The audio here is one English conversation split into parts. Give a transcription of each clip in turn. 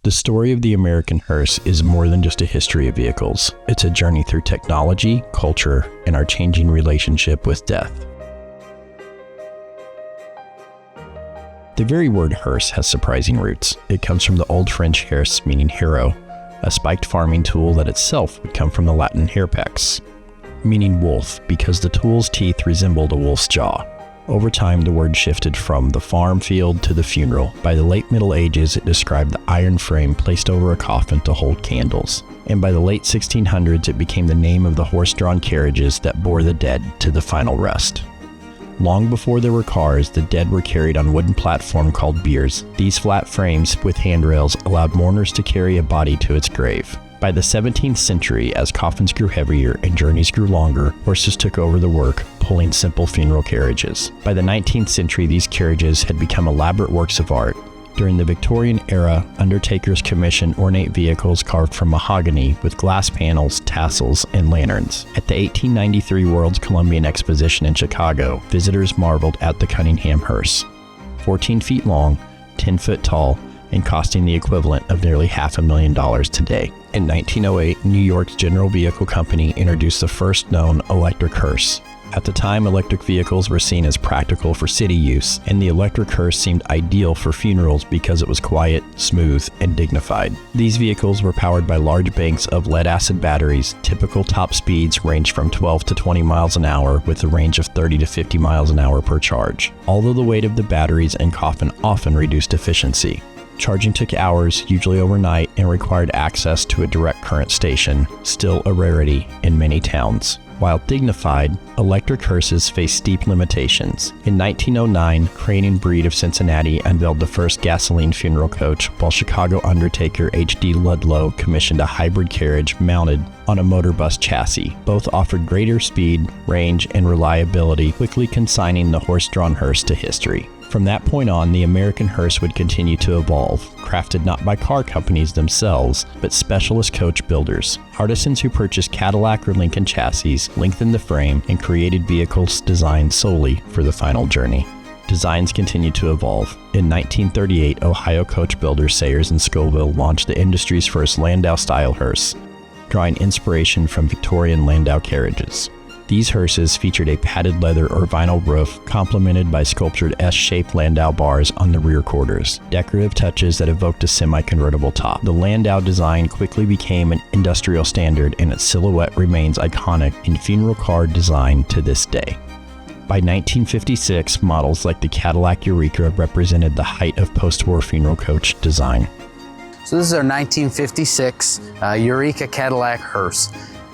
The story of the American Hearse is more than just a history of vehicles. It's a journey through technology, culture, and our changing relationship with death. The very word hearse has surprising roots. It comes from the Old French hearse, meaning harrow, a spiked farming tool that itself would come from the Latin harpax, meaning wolf, because the tool's teeth resembled a wolf's jaw. Over time, the word shifted from the farm field to the funeral. By the late Middle Ages, it described the iron frame placed over a coffin to hold candles. And by the late 1600s, it became the name of the horse-drawn carriages that bore the dead to the final rest. Long before there were cars, the dead were carried on wooden platform called biers. These flat frames with handrails allowed mourners to carry a body to its grave. By the 17th century, as coffins grew heavier and journeys grew longer, horses took over the work, pulling simple funeral carriages. By the 19th century, these carriages had become elaborate works of art. During the Victorian era, undertakers commissioned ornate vehicles carved from mahogany with glass panels, tassels, and lanterns. At the 1893 World's Columbian Exposition in Chicago, visitors marveled at the Cunningham hearse. 14 feet long, 10 foot tall, and costing the equivalent of nearly $500,000 today. In 1908, New York's General Vehicle Company introduced the first known electric hearse. At the time, electric vehicles were seen as practical for city use, and the electric hearse seemed ideal for funerals because it was quiet, smooth, and dignified. These vehicles were powered by large banks of lead-acid batteries. Typical top speeds ranged from 12 to 20 miles an hour, with a range of 30 to 50 miles an hour per charge, although the weight of the batteries and coffin often reduced efficiency. Charging took hours, usually overnight, and required access to a direct current station, still a rarity in many towns. While dignified, electric hearses faced steep limitations. In 1909, Crane & Breed of Cincinnati unveiled the first gasoline funeral coach, while Chicago undertaker H.D. Ludlow commissioned a hybrid carriage mounted on a motor bus chassis. Both offered greater speed, range, and reliability, quickly consigning the horse-drawn hearse to history. From that point on, the American hearse would continue to evolve, crafted not by car companies themselves, but specialist coach builders. Artisans who purchased Cadillac or Lincoln chassis, lengthened the frame, and created vehicles designed solely for the final journey. Designs continued to evolve. In 1938, Ohio coach builder Sayers and Scoville launched the industry's first Landau-style hearse, drawing inspiration from Victorian Landau carriages. These hearses featured a padded leather or vinyl roof complemented by sculptured S-shaped Landau bars on the rear quarters, decorative touches that evoked a semi-convertible top. The Landau design quickly became an industrial standard, and its silhouette remains iconic in funeral car design to this day. By 1956, models like the Cadillac Eureka represented the height of post-war funeral coach design. So this is our 1956 Eureka Cadillac hearse.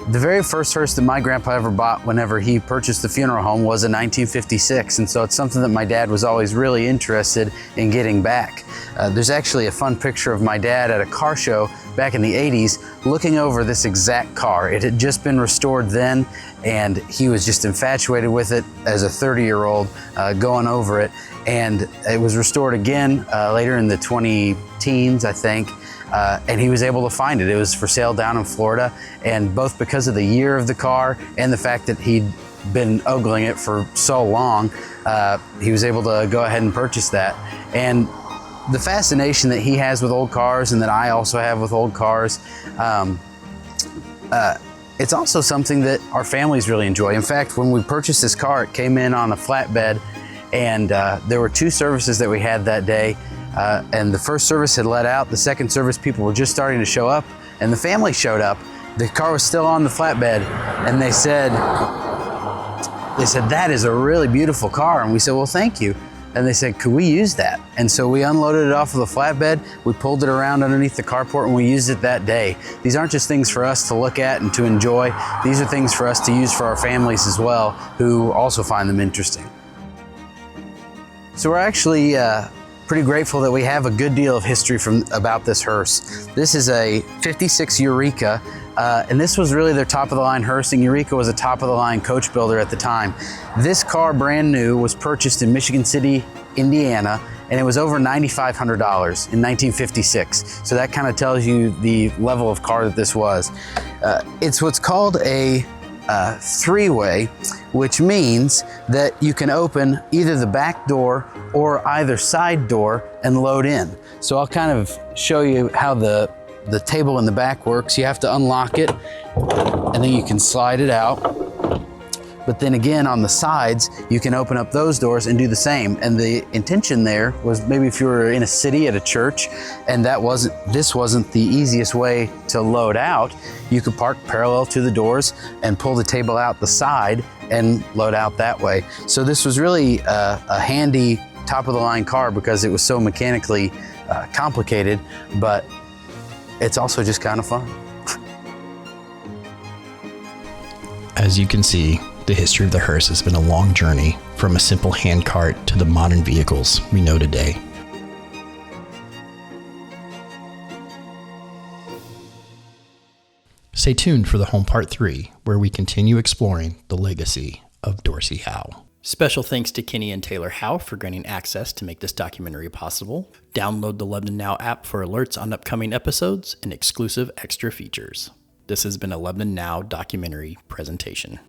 The very first hearse that my grandpa ever bought whenever he purchased the funeral home was a 1956, and so it's something that my dad was always really interested in getting back. There's actually a fun picture of my dad at a car show back in the 80s looking over this exact car. It had just been restored then, and he was just infatuated with it as a 30-year-old going over it. And it was restored again later in the 20-teens, I think. And he was able to find it. It was for sale down in Florida, and both because of the year of the car and the fact that he'd been ogling it for so long, he was able to go ahead and purchase that. And the fascination that he has with old cars, and that I also have with old cars, it's also something that our families really enjoy. In fact, when we purchased this car, it came in on a flatbed, and there were two services that we had that day. And the first service had let out. The second service, people were just starting to show up, and the family showed up. The car was still on the flatbed, and they said, that is a really beautiful car. And we said, well, thank you. And they said, could we use that? And so we unloaded it off of the flatbed, we pulled it around underneath the carport, and we used it that day. These aren't just things for us to look at and to enjoy. These are things for us to use for our families as well, who also find them interesting. So we're actually pretty grateful that we have a good deal of history about this hearse. This is a 56 Eureka, and this was really their top-of-the-line hearse, and Eureka was a top-of-the-line coach builder at the time. This car, brand new, was purchased in Michigan City, Indiana, and it was over $9,500 in 1956. So that kind of tells you the level of car that this was. It's what's called a three-way, which means that you can open either the back door or either side door and load in. So I'll kind of show you how the table in the back works. You have to unlock it, and then you can slide it out. But then again, on the sides, you can open up those doors and do the same. And the intention there was maybe if you were in a city at a church and this wasn't the easiest way to load out, you could park parallel to the doors and pull the table out the side and load out that way. So this was really a handy top of the line car because it was so mechanically complicated, but it's also just kind of fun. As you can see, the history of the hearse has been a long journey from a simple handcart to the modern vehicles we know today. Stay tuned for the home part 3, where we continue exploring the legacy of Dorsey Howe. Special thanks to Kenny and Taylor Howe for granting access to make this documentary possible. Download the Lebanon Now app for alerts on upcoming episodes and exclusive extra features. This has been a Lebanon Now documentary presentation.